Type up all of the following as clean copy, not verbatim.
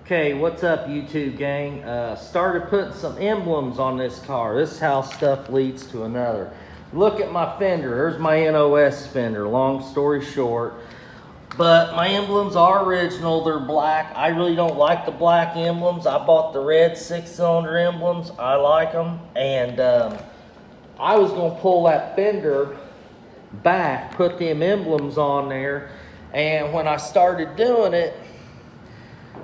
Okay, what's up YouTube gang? Started putting some emblems on this car. This is how stuff leads to another. Look at my fender. There's my NOS fender, long story short. But my emblems are original, they're black. I really don't like the black emblems. I bought the red 6-cylinder emblems. I like them. And I was gonna pull that fender back, put them emblems on there. And when I started doing it,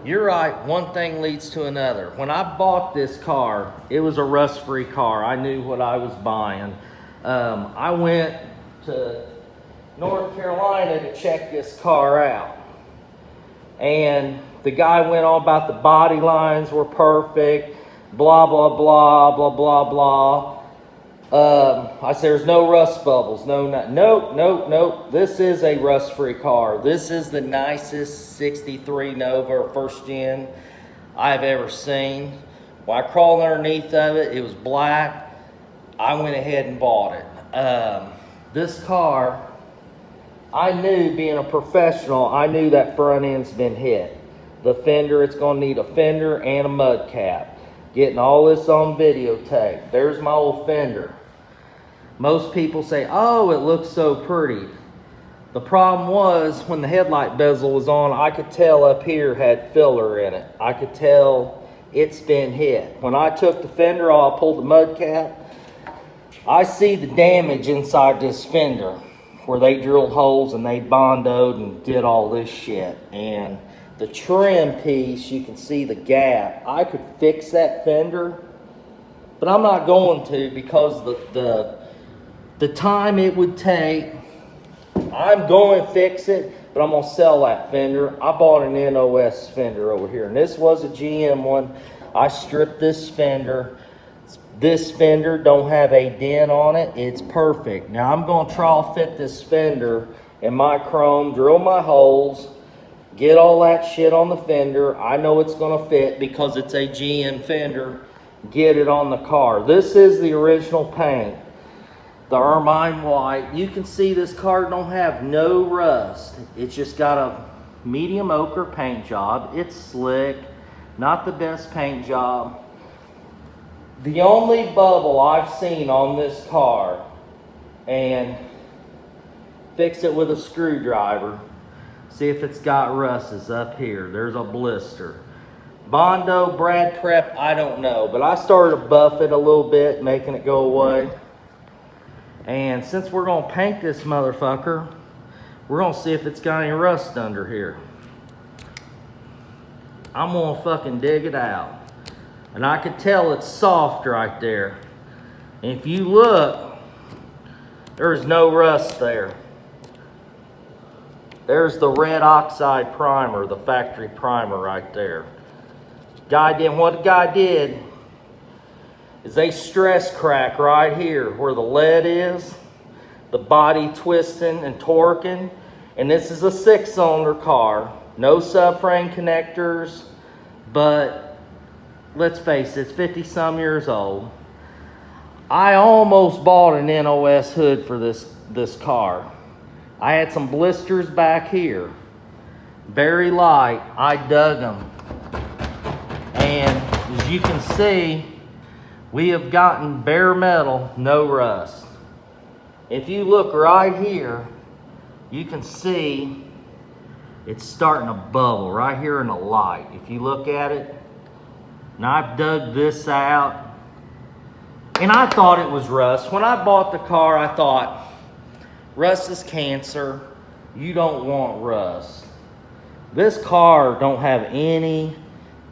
you're right, one thing leads to another. When I bought this car, it was a rust-free car. I knew what I was buying. I went to North Carolina to check this car out. And the guy went on about the body lines were perfect, blah, blah, blah, blah, blah, blah. I said, there's no rust bubbles, nope. This is a rust-free car. This is the nicest 63 Nova first gen I've ever seen. When I crawled underneath of it, it was black. I went ahead and bought it. This car, I knew, being a professional, I knew that front end's been hit. The fender, it's gonna need a fender and a mud cap. Getting all this on videotape. There's my old fender. Most people say, oh, it looks so pretty. The problem was, when the headlight bezel was on, I could tell up here had filler in it. I could tell it's been hit. When I took the fender off, pulled the mud cap, I see the damage inside this fender where they drilled holes and they bondoed and did all this shit. And the trim piece, you can see the gap. I could fix that fender, but I'm not going to because the time it would take. I'm going to fix it, but I'm going to sell that fender. I bought an NOS fender over here, and this was a GM one. I stripped this fender. This fender don't have a dent on it. It's perfect. Now I'm going to try fit this fender in my chrome, drill my holes, get all that shit on the fender. I know it's going to fit because it's a GM fender. Get it on the car. This is the original paint. The ermine white. You can see this car don't have no rust. It's just got a medium ochre paint job. It's slick. Not the best paint job. The only bubble I've seen on this car, and fix it with a screwdriver, see if it's got rust, is up here. There's a blister. Bondo, Brad Prep, I don't know. But I started to buff it a little bit, making it go away. And since we're going to paint this motherfucker, we're going to see if it's got any rust under here. I'm going to fucking dig it out. And I can tell it's soft right there. And if you look, there's no rust there. There's the red oxide primer, the factory primer right there. What the guy did is they stress crack right here where the lead is, the body twisting and torquing. And this is a 6-cylinder car, no subframe connectors, but let's face it, it's 50-some years old. I almost bought an NOS hood for this car. I had some blisters back here, very light. I dug them, and as you can see, we have gotten bare metal, no rust. If you look right here, you can see it's starting to bubble right here in the light. If you look at it, now I've dug this out, and I thought it was rust. When I bought the car, I thought, rust is cancer. You don't want rust. This car don't have any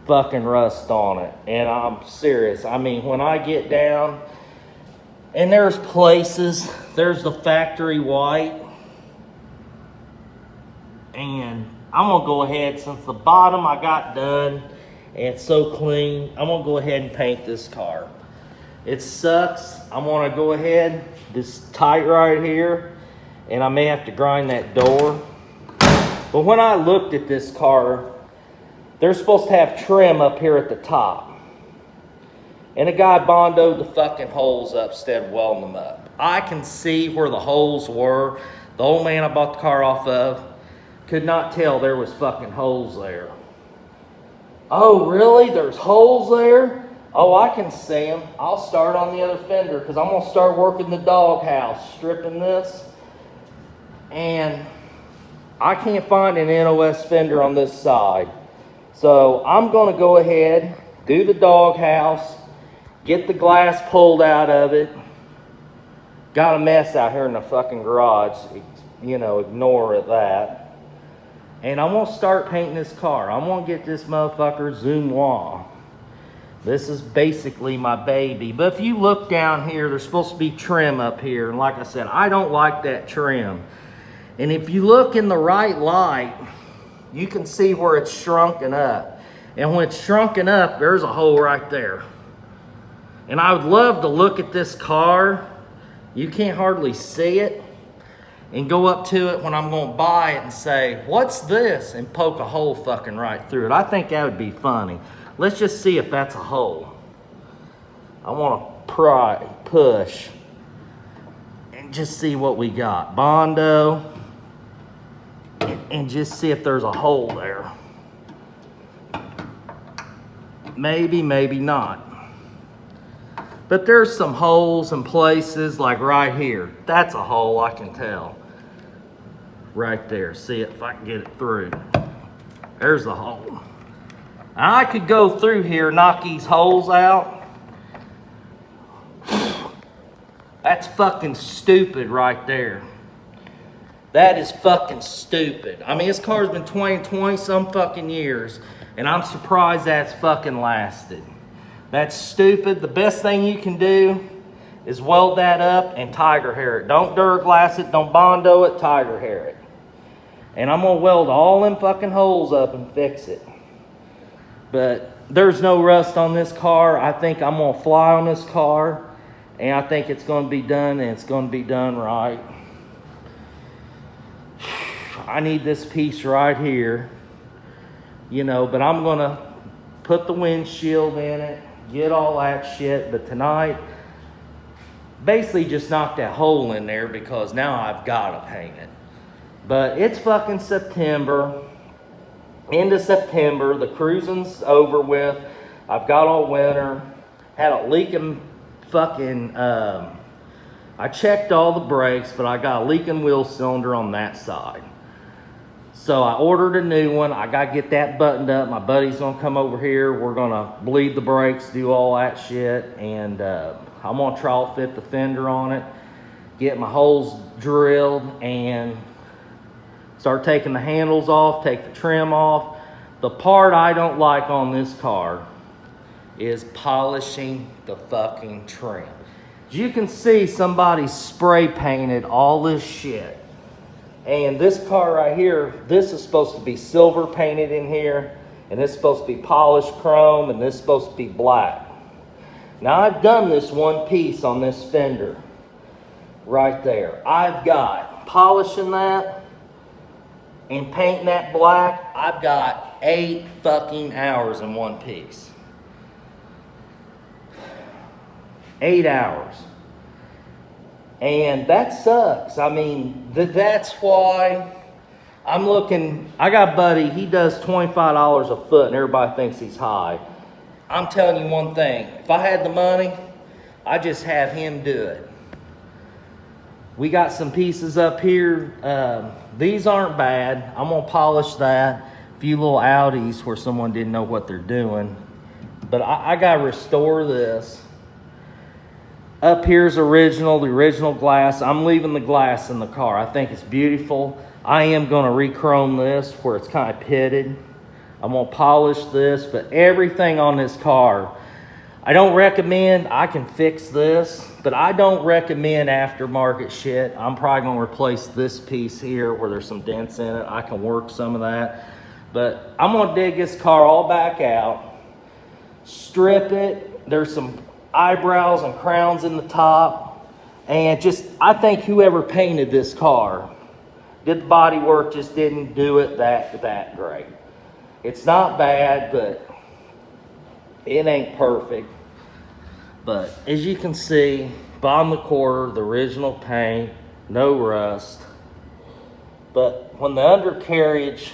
fucking rust on it, and I'm serious. I mean, when I get down, and there's places, there's the factory white, and I'm gonna go ahead, since the bottom I got done and it's so clean, I'm gonna go ahead and paint this car. It sucks. I'm gonna go ahead, this tight right here, and I may have to grind that door. But when I looked at this car, they're supposed to have trim up here at the top. And the guy bondoed the fucking holes up instead of welding them up. I can see where the holes were. The old man I bought the car off of could not tell there was fucking holes there. Oh, really? There's holes there? Oh, I can see them. I'll start on the other fender because I'm going to start working the doghouse, stripping this. And I can't find an NOS fender on this side. So I'm going to go ahead, do the doghouse, get the glass pulled out of it. Got a mess out here in the fucking garage. You know, ignore that. And I'm going to start painting this car. I'm going to get this motherfucker Zoom Noir. This is basically my baby. But if you look down here, there's supposed to be trim up here. And like I said, I don't like that trim. And if you look in the right light, you can see where it's shrunken up. And when it's shrunken up, there's a hole right there. And I would love to look at this car. You can't hardly see it. And go up to it when I'm going to buy it and say, what's this? And poke a hole fucking right through it. I think that would be funny. Let's just see if that's a hole. I want to push and just see what we got. Bondo. And just see if there's a hole there. Maybe, maybe not. But there's some holes in places like right here. That's a hole, I can tell. Right there. See if I can get it through. There's the hole. Now I could go through here, knock these holes out. That's fucking stupid right there. That is fucking stupid. I mean, this car's been 20 some fucking years, and I'm surprised that's fucking lasted. That's stupid. The best thing you can do is weld that up and tiger hair it. Don't Duraglass it, don't Bondo it, tiger hair it. And I'm gonna weld all them fucking holes up and fix it. But there's no rust on this car. I think I'm gonna fly on this car, and I think it's gonna be done, and it's gonna be done right. I need this piece right here, you know, but I'm gonna put the windshield in it, get all that shit. But tonight, basically just knock that hole in there because now I've got to paint it. But it's fucking September, end of September. The cruising's over with. I've got all winter. Had a leaking fucking, I checked all the brakes, but I got a leaking wheel cylinder on that side. So I ordered a new one. I got to get that buttoned up. My buddy's going to come over here. We're going to bleed the brakes, do all that shit. And I'm going to trowel fit the fender on it, get my holes drilled, and start taking the handles off, take the trim off. The part I don't like on this car is polishing the fucking trim. As you can see, somebody spray painted all this shit. And this car right here, this is supposed to be silver painted in here, and this is supposed to be polished chrome, and this is supposed to be black. Now I've done this one piece on this fender right there. I've got polishing that and painting that black. I've got 8 fucking hours in one piece. 8 hours. And that sucks. I mean, that's why I'm looking. I got a buddy, he does $25 a foot, and everybody thinks he's high. I'm telling you one thing. If I had the money, I'd just have him do it. We got some pieces up here. These aren't bad. I'm going to polish that. A few little outies where someone didn't know what they're doing. But I got to restore this. Up here's the original glass. I'm leaving the glass in the car. I think it's beautiful. I am going to re-chrome this where it's kind of pitted. I'm going to polish this, but everything on this car, I don't recommend. I can fix this, but I don't recommend aftermarket shit. I'm probably going to replace this piece here where there's some dents in it. I can work some of that. But I'm going to dig this car all back out, strip it. There's some eyebrows and crowns in the top, and just, I think whoever painted this car did the body work, just didn't do it that great. It's not bad, but it ain't perfect. But as you can see, bottom of the quarter, the original paint, no rust. But when the undercarriage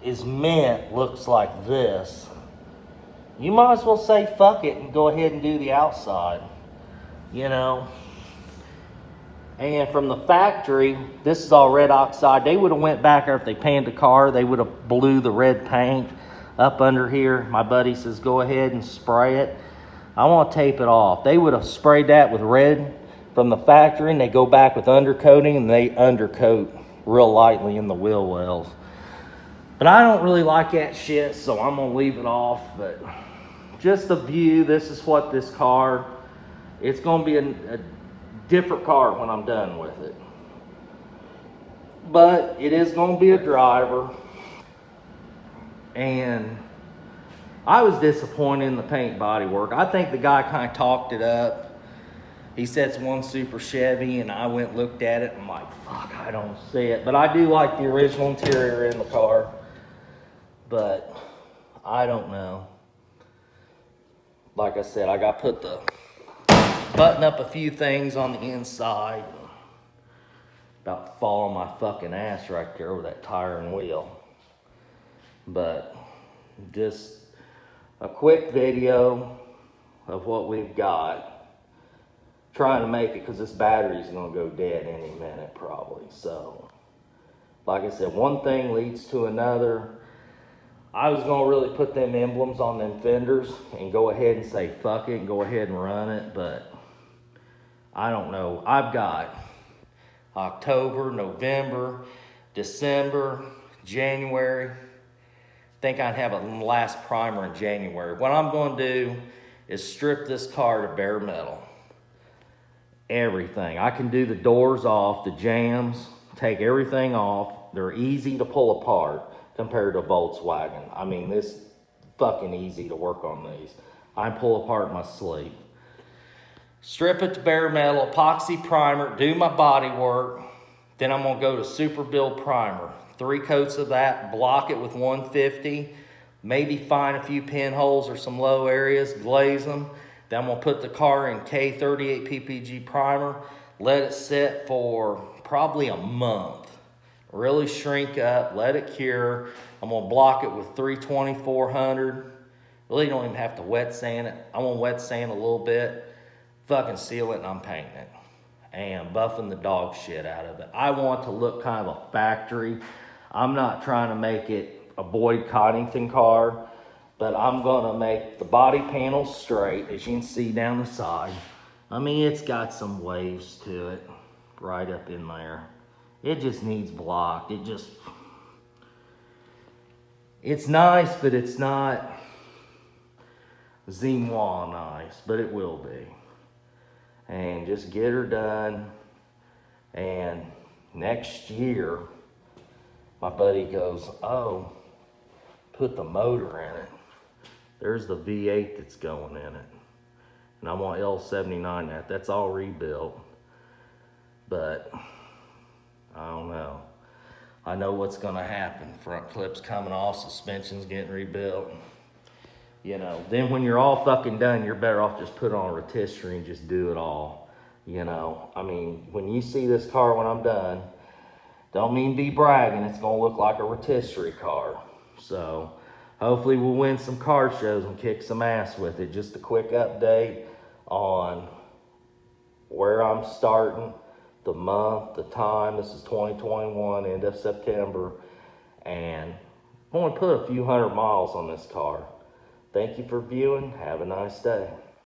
is mint looks like this, you might as well say fuck it and go ahead and do the outside, you know. And from the factory, this is all red oxide. They would have went back there if they painted the car, they would have blew the red paint up under here. My buddy says, go ahead and spray it. I want to tape it off. They would have sprayed that with red from the factory, and they go back with undercoating, and they undercoat real lightly in the wheel wells. But I don't really like that shit, so I'm going to leave it off. But just a view, this is what this car, it's going to be a different car when I'm done with it. But it is going to be a driver. And I was disappointed in the paint body work. I think the guy kind of talked it up. He said it's one Super Chevy, and I went and looked at it, and I'm like, fuck, I don't see it. But I do like the original interior in the car. But I don't know. Like I said, I got to put the button up a few things on the inside. About to fall on my fucking ass right there with that tire and wheel. But just a quick video of what we've got. Trying to make it because this battery is going to go dead any minute probably. So, like I said, one thing leads to another. I was going to really put them emblems on them fenders and go ahead and say fuck it and go ahead and run it, but I don't know. I've got October, November, December, January. I think I'd have a last primer in January. What I'm going to do is strip this car to bare metal. Everything. I can do the doors off, the jams, take everything off. They're easy to pull apart compared to a Volkswagen. I mean, this fucking easy to work on these. I pull apart in my sleep. Strip it to bare metal, epoxy primer, do my body work. Then I'm gonna go to Super Build primer. 3 coats of that, block it with 150, maybe find a few pinholes or some low areas, glaze them. Then I'm gonna put the car in K38 PPG primer, let it sit for probably a month. Really shrink up, let it cure. I'm gonna block it with 320, 400. Really don't even have to wet sand it. I'm gonna wet sand a little bit, fucking seal it, and I'm painting it. And buffing the dog shit out of it. I want to look kind of a factory. I'm not trying to make it a Boyd Coddington car, but I'm gonna make the body panels straight, as you can see down the side. I mean, it's got some waves to it, right up in there. It just needs blocked. It's nice, but it's not Zimois nice, but it will be. And just get her done. And next year, my buddy goes, oh, put the motor in it. There's the V8 that's going in it. And I want L79 that. That's all rebuilt. But I don't know. I know what's gonna happen. Front clip's coming off, suspension's getting rebuilt. You know, then when you're all fucking done, you're better off just put on a rotisserie and just do it all. You know, I mean, when you see this car when I'm done, don't mean be bragging, it's gonna look like a rotisserie car. So, hopefully we'll win some car shows and kick some ass with it. Just a quick update on where I'm starting, the month, the time. This is 2021, end of September. And I'm gonna put a few 100 miles on this car. Thank you for viewing. Have a nice day.